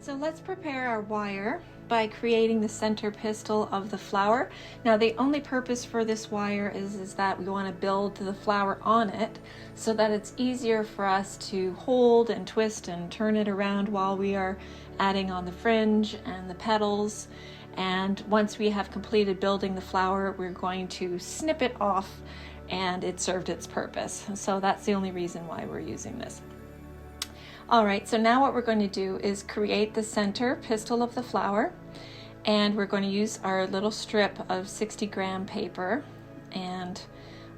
So let's prepare our wire by creating the center pistil of the flower. Now the only purpose for this wire is that we want to build the flower on it so that it's easier for us to hold and twist and turn it around while we are adding on the fringe and the petals. And once we have completed building the flower, we're going to snip it off and it served its purpose. So that's the only reason why we're using this. All right, so now what we're going to do is create the center pistil of the flower, and we're going to use our little strip of 60-gram paper. And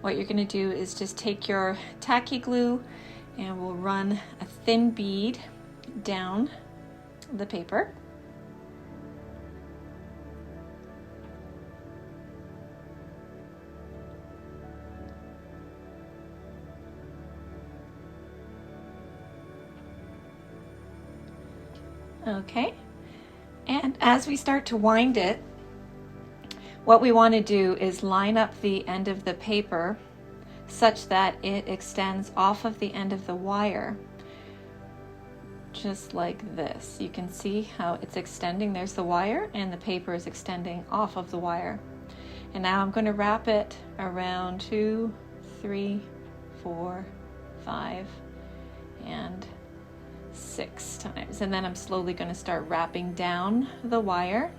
what you're going to do is just take your tacky glue and we'll run a thin bead down the paper. Okay, and as we start to wind it, what we want to do is line up the end of the paper such that it extends off of the end of the wire, just like this. You can see how it's extending. There's the wire and the paper is extending off of the wire. And now I'm going to wrap it around 2, 3, 4, 5, and 6 times, and then I'm slowly going to start wrapping down the wire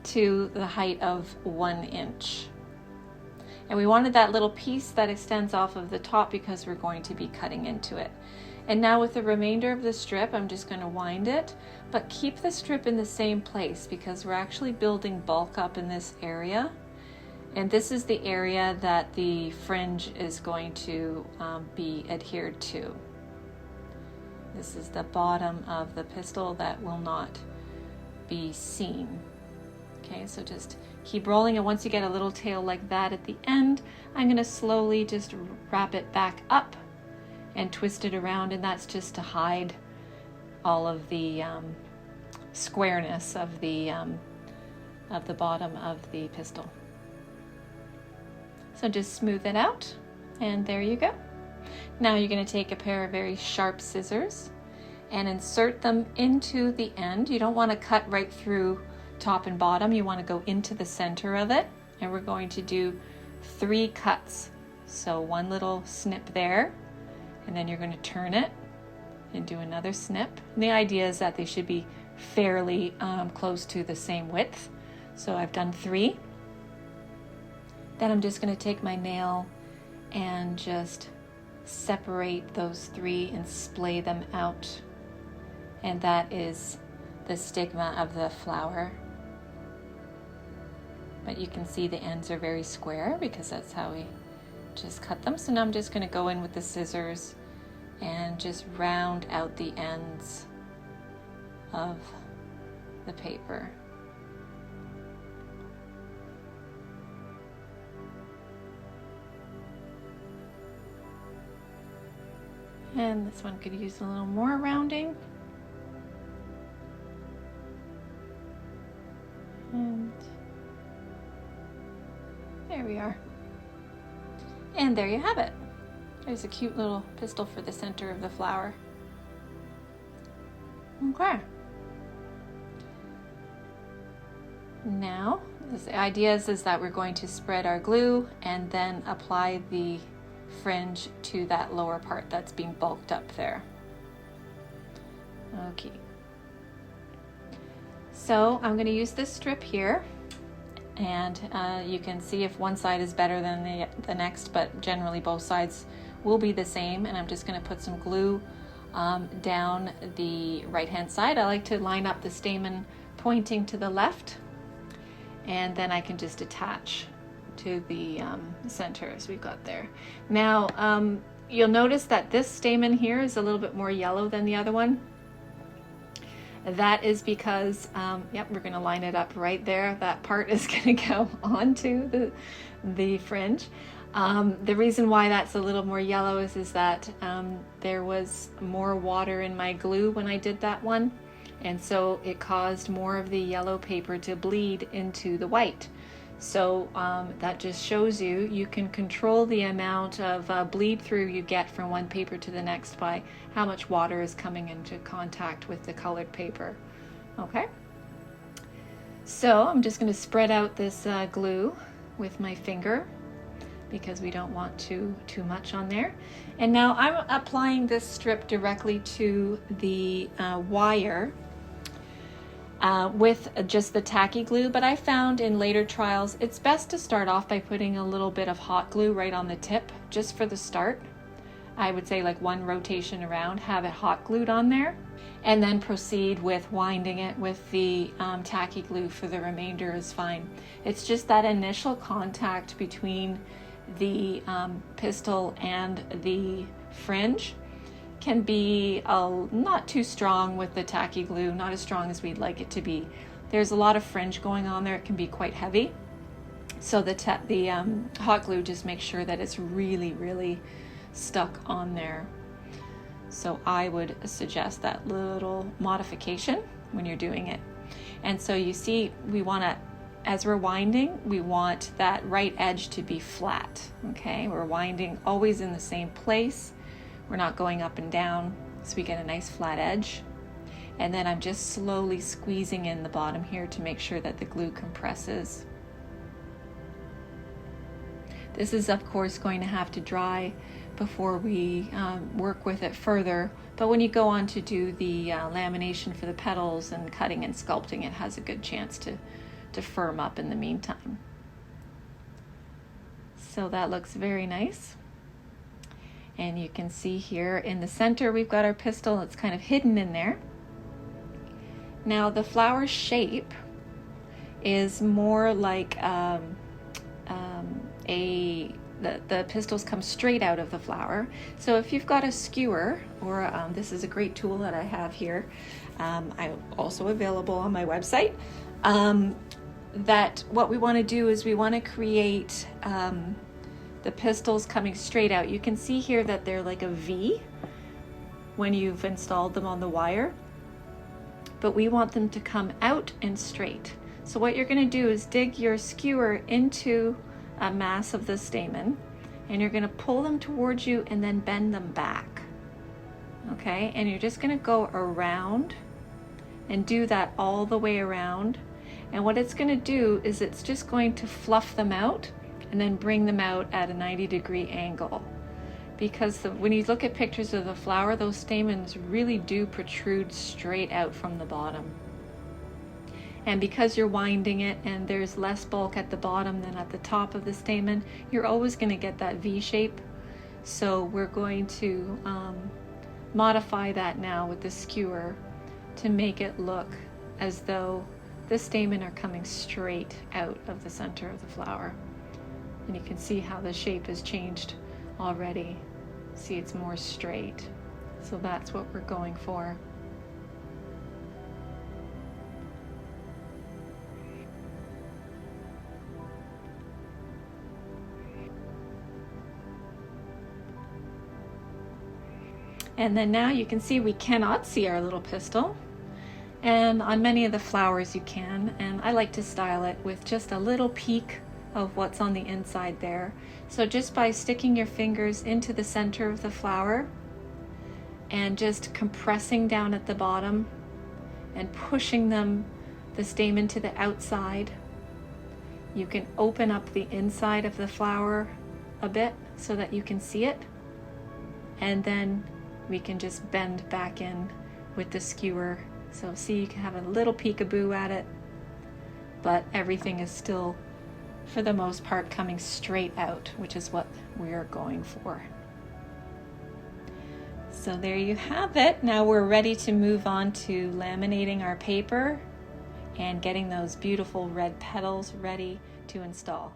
to the height of 1 inch. And we wanted that little piece that extends off of the top because we're going to be cutting into it. And now with the remainder of the strip, I'm just going to wind it, but keep the strip in the same place because we're actually building bulk up in this area. And this is the area that the fringe is going to be adhered to. This is the bottom of the pistil that will not be seen. Okay, so just keep rolling, and once you get a little tail like that at the end, I'm going to slowly just wrap it back up and twist it around, and that's just to hide all of the squareness of the bottom of the pistil. So just smooth it out, and there you go. Now you're going to take a pair of very sharp scissors and insert them into the end. You don't want to cut right through top and bottom. You want to go into the center of it. And we're going to do 3 cuts. So one little snip there, and then you're going to turn it and do another snip. And the idea is that they should be fairly close to the same width. So I've done 3. Then I'm just going to take my nail and just separate those 3 and splay them out, and that is the stigma of the flower. But you can see the ends are very square because that's how we just cut them. So now I'm just going to go in with the scissors and just round out the ends of the paper. And this one could use a little more rounding. And there we are. And there you have it. There's a cute little pistil for the center of the flower. Okay. Now, the idea is that we're going to spread our glue and then apply the fringe to that lower part that's being bulked up there. Okay. So I'm going to use this strip here, and you can see if one side is better than the next, but generally both sides will be the same. And I'm just going to put some glue down the right hand side. I like to line up the stamen pointing to the left, and then I can just attach to the center as we got there. Now you'll notice that this stamen here is a little bit more yellow than the other one. That is because, yep, we're going to line it up right there. That part is going to go onto the fringe. The reason why that's a little more yellow is that there was more water in my glue when I did that one, and so it caused more of the yellow paper to bleed into the white. So that just shows you can control the amount of bleed through you get from one paper to the next by how much water is coming into contact with the colored paper. Okay, so I'm just going to spread out this glue with my finger because we don't want too much on there. And now I'm applying this strip directly to the wire with just the tacky glue, but I found in later trials it's best to start off by putting a little bit of hot glue right on the tip just for the start. I would say like one rotation around, have it hot glued on there, and then proceed with winding it with the tacky glue for the remainder is fine. It's just that initial contact between the pistil and the fringe can be not too strong with the tacky glue, not as strong as we'd like it to be. There's a lot of fringe going on there, it can be quite heavy. So the hot glue just makes sure that it's really stuck on there. So I would suggest that little modification when you're doing it. And so you see, we want to, as we're winding, we want that right edge to be flat, okay? We're winding always in the same place. We're not going up and down, so we get a nice flat edge. And then I'm just slowly squeezing in the bottom here to make sure that the glue compresses. This is of course going to have to dry before we work with it further, but when you go on to do the lamination for the petals and cutting and sculpting, it has a good chance to firm up in the meantime. So that looks very nice. And you can see here in the center we've got our pistil. It's kind of hidden in there. Now the flower shape is more like the pistils come straight out of the flower. So if you've got a skewer, or this is a great tool that I have here, I'm also available on my website, that what we want to do is we want to create the pistils coming straight out. You can see here that they're like a V when you've installed them on the wire, but we want them to come out and straight. So what you're going to do is dig your skewer into a mass of the stamen, and you're going to pull them towards you and then bend them back. Okay, and you're just going to go around and do that all the way around. And what it's going to do is it's just going to fluff them out and then bring them out at a 90-degree angle. Because when you look at pictures of the flower, those stamens really do protrude straight out from the bottom. And because you're winding it and there's less bulk at the bottom than at the top of the stamen, you're always going to get that V shape. So we're going to modify that now with the skewer to make it look as though the stamen are coming straight out of the center of the flower. And you can see how the shape has changed already. See, it's more straight. So that's what we're going for. And then now you can see we cannot see our little pistil. And on many of the flowers you can. And I like to style it with just a little peek of what's on the inside there. So just by sticking your fingers into the center of the flower and just compressing down at the bottom and pushing the stamen to the outside, you can open up the inside of the flower a bit so that you can see it. And then we can just bend back in with the skewer. So see, you can have a little peekaboo at it, but everything is still, for the most part, coming straight out, which is what we're going for. So there you have it. Now we're ready to move on to laminating our paper and getting those beautiful red petals ready to install.